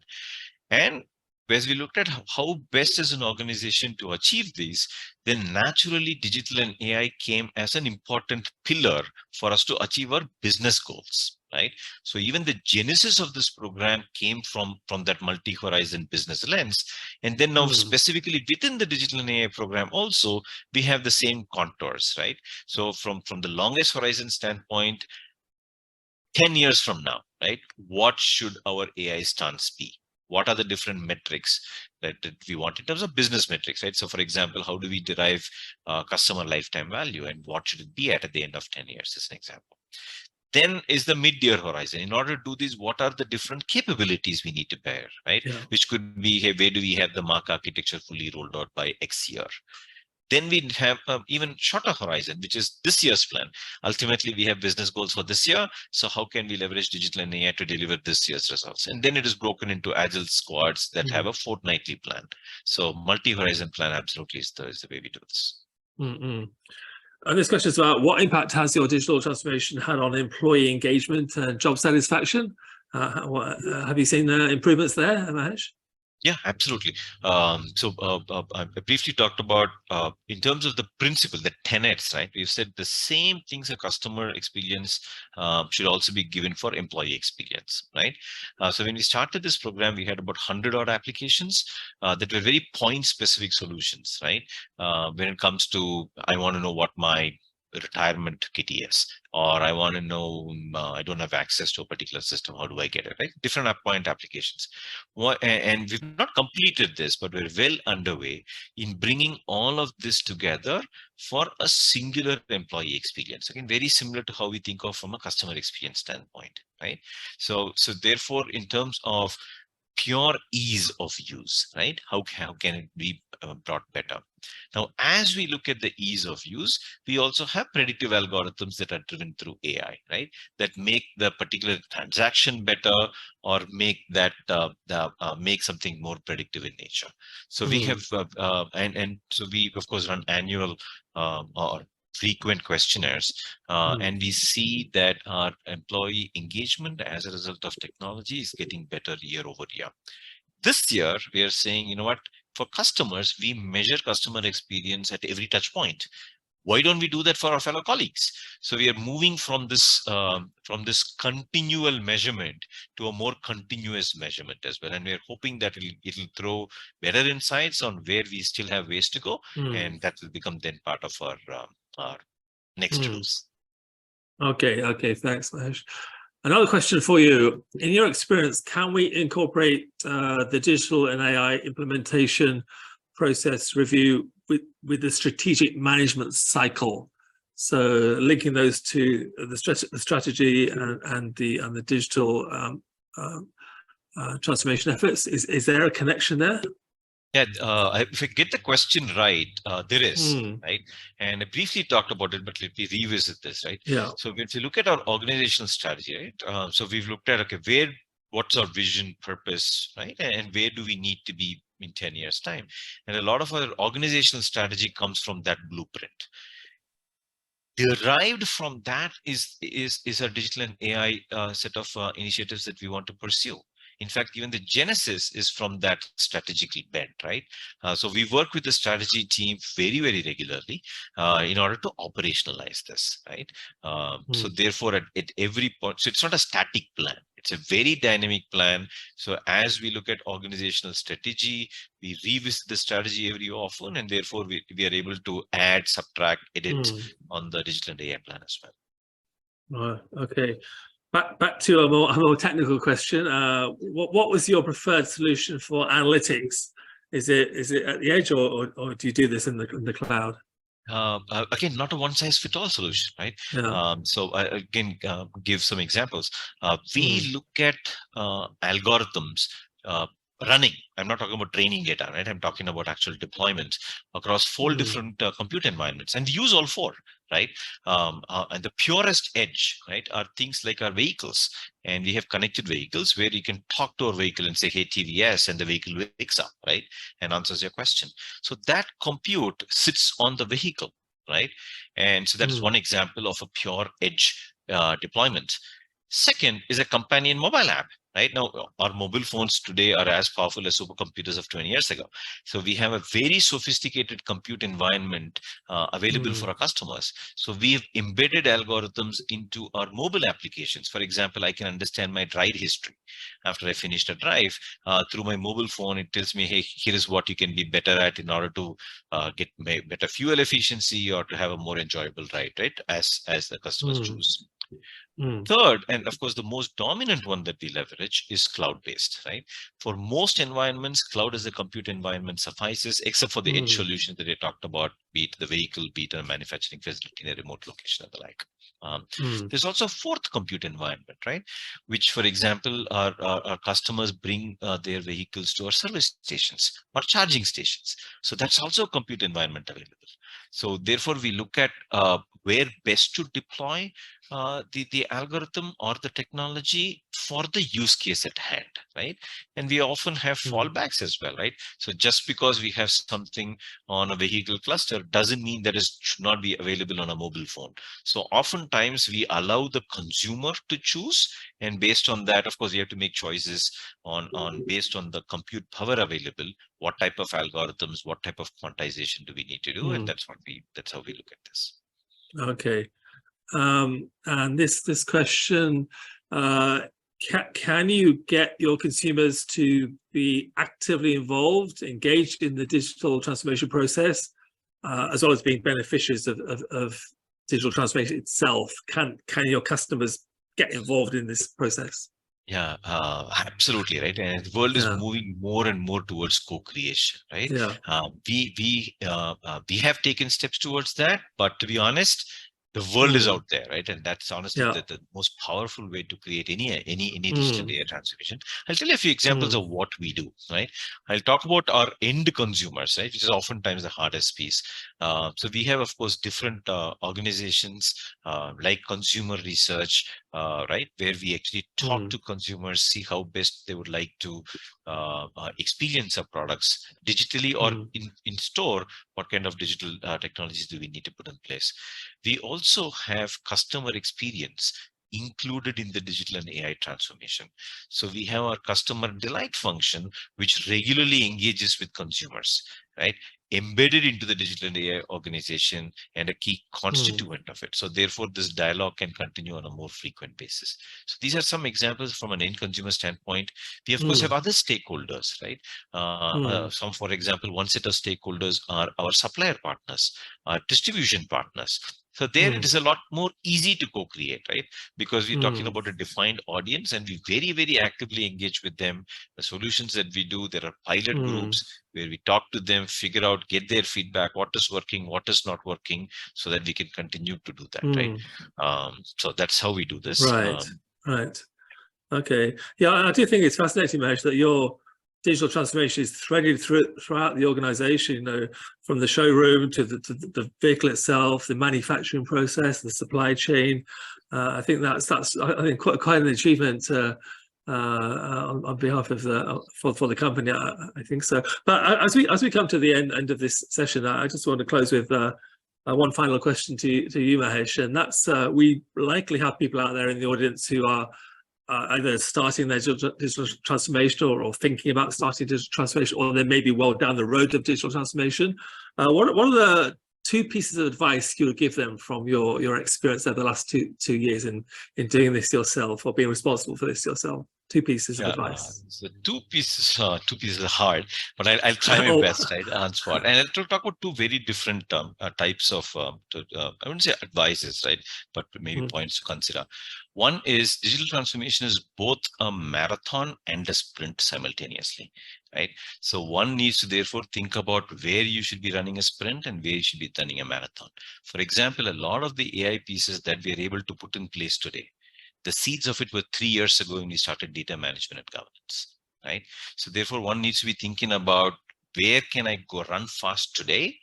And as we looked at how best as an organization to achieve these, then naturally digital and AI came as an important pillar for us to achieve our business goals, right? So even the genesis of this program came from that multi-horizon business lens. And then now specifically within the digital and AI program also, we have the same contours, right? So from the longest horizon standpoint, 10 years from now, right? What should our AI stance be? What are the different metrics that we want in terms of business metrics, right? So for example, how do we derive customer lifetime value, and what should it be at the end of 10 years as an example? Then is the mid-year horizon. In order to do this, what are the different capabilities we need to bear, right? Yeah. Which could be, hey, where do we have the mark architecture fully rolled out by X year? Then we have even shorter horizon, which is this year's plan. Ultimately, we have business goals for this year. So how can we leverage digital and AI to deliver this year's results? And then it is broken into agile squads that have a fortnightly plan. So multi-horizon plan absolutely is the way we do this. And this question is about what impact has your digital transformation had on employee engagement and job satisfaction? Have you seen improvements there, Mahesh? Yeah, absolutely. So I briefly talked about in terms of the principle, the tenets, right? We've said the same things a customer experience should also be given for employee experience, right? So when we started this program, we had about 100 odd applications that were very point specific solutions, right? When it comes to, I want to know what my retirement kitty is, or I want to know, I don't have access to a particular system, how do I get it, right? Different point applications. And we've not completed this, but we're well underway in bringing all of this together for a singular employee experience. Again, very similar to how we think of from a customer experience standpoint, right? So therefore, in terms of pure ease of use, right? How can it be brought better? Now, as we look at the ease of use, we also have predictive algorithms that are driven through AI, right? That make the particular transaction better, or make that make something more predictive in nature. So we have, and so we of course run annual or frequent questionnaires, and we see that our employee engagement as a result of technology is getting better year over year. This year, we are saying, you know what, for customers, we measure customer experience at every touch point. Why don't we do that for our fellow colleagues? So we are moving from this continual measurement to a more continuous measurement as well. And we're hoping that it'll throw better insights on where we still have ways to go. And that will become then part of our next to-dos. Okay, thanks, Mahesh. Another question for you. In your experience, can we incorporate the digital and AI implementation process review with the strategic management cycle? So linking those to the strategy and the digital transformation efforts, is there a connection there? Yeah, if I get the question right, there is, right? And I briefly talked about it, but let me revisit this, right? Yeah. So if you look at our organizational strategy, right? So we've looked at, okay, what's our vision, purpose, right? And where do we need to be in 10 years' time? And a lot of our organizational strategy comes from that blueprint. Derived from that is our digital and AI set of initiatives that we want to pursue. In fact, even the genesis is from that strategically bent, right? So we work with the strategy team very, very regularly in order to operationalize this, right? So therefore, at every point, so it's not a static plan. It's a very dynamic plan. So as we look at organizational strategy, we revisit the strategy every often, and therefore we are able to add, subtract, edit on the digital and AI plan as well. Okay. Back to a more technical question. What was your preferred solution for analytics? Is it at the edge, or do you do this in the cloud? Again, not a one-size-fits-all solution, right? Yeah. So I again give some examples. We look at algorithms running. I'm not talking about training data, right? I'm talking about actual deployments across 4 different compute environments, and we use all 4, right? And the purest edge, right, are things like our vehicles. And we have connected vehicles where you can talk to our vehicle and say, hey, TVS, and the vehicle wakes up, right, and answers your question. So that compute sits on the vehicle, right? And so that is one example of a pure edge deployment. Second is a companion mobile app. Right now, our mobile phones today are as powerful as supercomputers of 20 years ago. So we have a very sophisticated compute environment available for our customers. So we've embedded algorithms into our mobile applications. For example, I can understand my ride history. After I finished a drive, through my mobile phone, it tells me, hey, here is what you can be better at in order to get better fuel efficiency or to have a more enjoyable ride, right? As the customers choose. Third, and of course, the most dominant one that we leverage is cloud-based, right? For most environments, cloud as a compute environment suffices, except for the edge solution that I talked about, be it the vehicle, be it a manufacturing facility in a remote location and the like. There's also a fourth compute environment, right? Which, for example, our customers bring their vehicles to our service stations or charging stations. So that's also a compute environment available. So therefore, we look at where best to deploy the algorithm or the technology for the use case at hand, right? And we often have fallbacks as well, right? So just because we have something on a vehicle cluster doesn't mean that it should not be available on a mobile phone. So oftentimes we allow the consumer to choose, and based on that, of course, you have to make choices on based on the compute power available, what type of algorithms, what type of quantization do we need to do, and that's how we look at this. Okay. And this question, can you get your consumers to be actively involved, engaged in the digital transformation process, as well as being beneficiaries of digital transformation itself? Can your customers get involved in this process? Yeah, absolutely, right. And the world is moving more and more towards co-creation, right? Yeah. We have taken steps towards that, but to be honest, the world is out there, right? And that's honestly the most powerful way to create any digital AI transformation. I'll tell you a few examples of what we do, right? I'll talk about our end consumers, right? Which is oftentimes the hardest piece. So we have, of course, different organizations like consumer research, right? Where we actually talk to consumers, see how best they would like to experience our products digitally or in store. What kind of digital technologies do we need to put in place? We also have customer experience included in the digital and AI transformation. So we have our customer delight function, which regularly engages with consumers, right? Embedded into the digital and AI organization and a key constituent of it. So therefore, this dialogue can continue on a more frequent basis. So these are some examples from an end consumer standpoint. We, of course, have other stakeholders, right? Some, for example, one set of stakeholders are our supplier partners, our distribution partners. So there it is a lot more easy to co-create, right? Because we're talking about a defined audience and we very, very actively engage with them. The solutions that we do, there are pilot groups where we talk to them, figure out, get their feedback, what is working, what is not working, so that we can continue to do that, right? So that's how we do this. Right. Okay. Yeah, I do think it's fascinating, Mahesh, that your digital transformation is threaded throughout the organization, you know, from the showroom to the vehicle itself, the manufacturing process, the supply chain. I think that's I think quite an achievement on behalf of for the company. I think so. But as we come to the end of this session, I just want to close with one final question to you, Mahesh, and that's we likely have people out there in the audience who are either starting their digital transformation or thinking about starting digital transformation, or they may be well down the road of digital transformation. What are the two pieces of advice you would give them from your experience over the last two years in doing this yourself or being responsible for this yourself? Two pieces of advice. So two pieces are hard, but I'll try my best, right? Answer. And I'll talk about two very different types of, I wouldn't say advices, right? But maybe points to consider. One is digital transformation is both a marathon and a sprint simultaneously, right? So one needs to therefore think about where you should be running a sprint and where you should be running a marathon. For example, a lot of the AI pieces that we are able to put in place today, the seeds of it were 3 years ago when we started data management and governance, right? So therefore, one needs to be thinking about where can I go run fast today,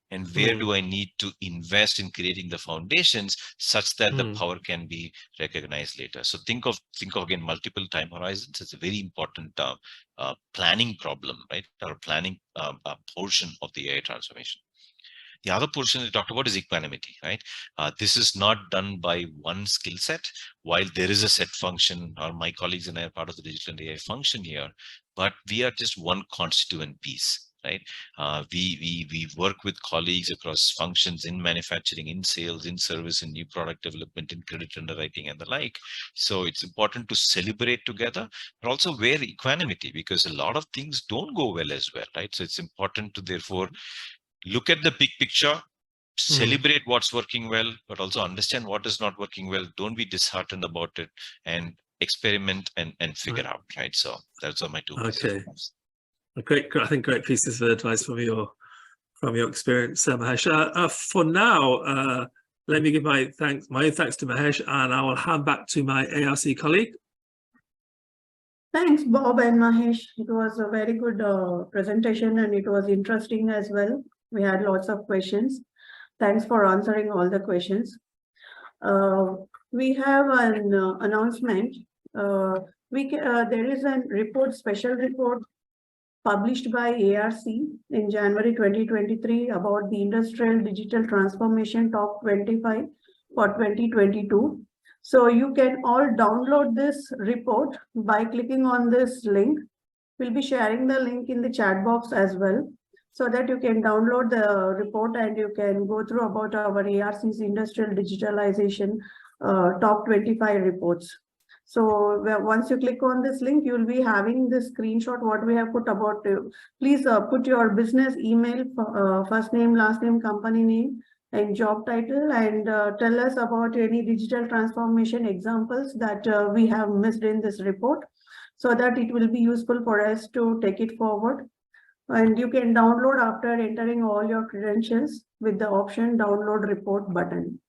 and where do I need to invest in creating the foundations such that the power can be recognized later. So think of again multiple time horizons. It's a very important planning problem, right? Or planning portion of the AI transformation. The other portion we talked about is equanimity, right? This is not done by one skill set. While there is a set function, or my colleagues and I are part of the digital and AI function here, but we are just one constituent piece, right? We work with colleagues across functions in manufacturing, in sales, in service, in new product development, in credit underwriting and the like. So it's important to celebrate together, but also wear equanimity, because a lot of things don't go well as well, right? So it's important to therefore look at the big picture, celebrate what's working well, but also understand what is not working well. Don't be disheartened about it, and experiment and figure out, right? So that's all my two pieces. Okay. I think great pieces of advice from your experience, Mahesh. For now, let me give my thanks to Mahesh, and I will hand back to my ARC colleague. Thanks, Bob and Mahesh. It was a very good presentation, and it was interesting as well. We had lots of questions. Thanks for answering all the questions. We have an announcement. There is a special report published by ARC in January 2023 about the Industrial Digital Transformation Top 25 for 2022. So you can all download this report by clicking on this link. We'll be sharing the link in the chat box as well, so that you can download the report and you can go through about our ARC's industrial digitalization top 25 reports. So once you click on this link, you'll be having this screenshot what we have put about you. Please put your business email, first name, last name, company name, and job title, and tell us about any digital transformation examples that we have missed in this report, so that it will be useful for us to take it forward. And you can download after entering all your credentials with the option download report button.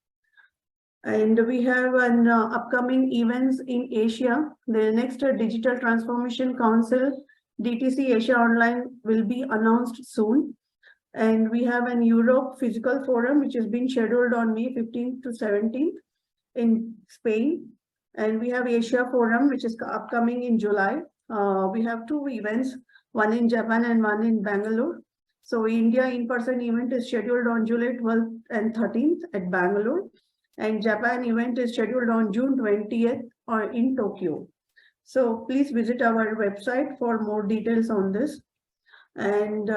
And we have an upcoming events in Asia. The next Digital Transformation Council, DTC Asia Online, will be announced soon. And we have an Europe Physical Forum, which has been scheduled on May 15th to 17th in Spain. And we have Asia Forum, which is upcoming in July. We have two events, one in Japan and one in Bangalore. So India in-person event is scheduled on July 12th and 13th at Bangalore. And Japan event is scheduled on June 20th or in Tokyo. So please visit our website for more details on this. And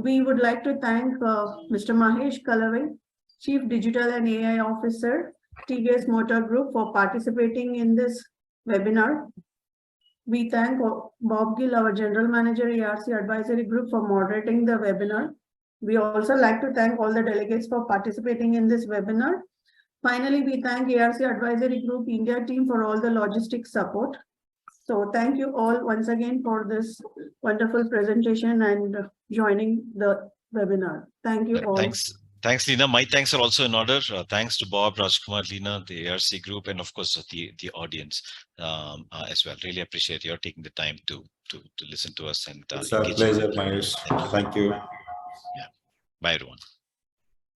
we would like to thank Mr. Mahesh Kalavai, Chief Digital and AI Officer, TVS Motor Group, for participating in this webinar. We thank Bob Gill, our General Manager, ARC Advisory Group, for moderating the webinar. We also like to thank all the delegates for participating in this webinar. Finally, we thank ARC Advisory Group India team for all the logistics support. So thank you all once again for this wonderful presentation and joining the webinar. Thank you all. Thanks, Leena. My thanks are also in order. Thanks to Bob, Rajkumar, Leena, the ARC group, and of course the audience as well. Really appreciate your taking the time to listen to us. And it's a pleasure, Mahesh. Thank you. Yeah. Bye, everyone.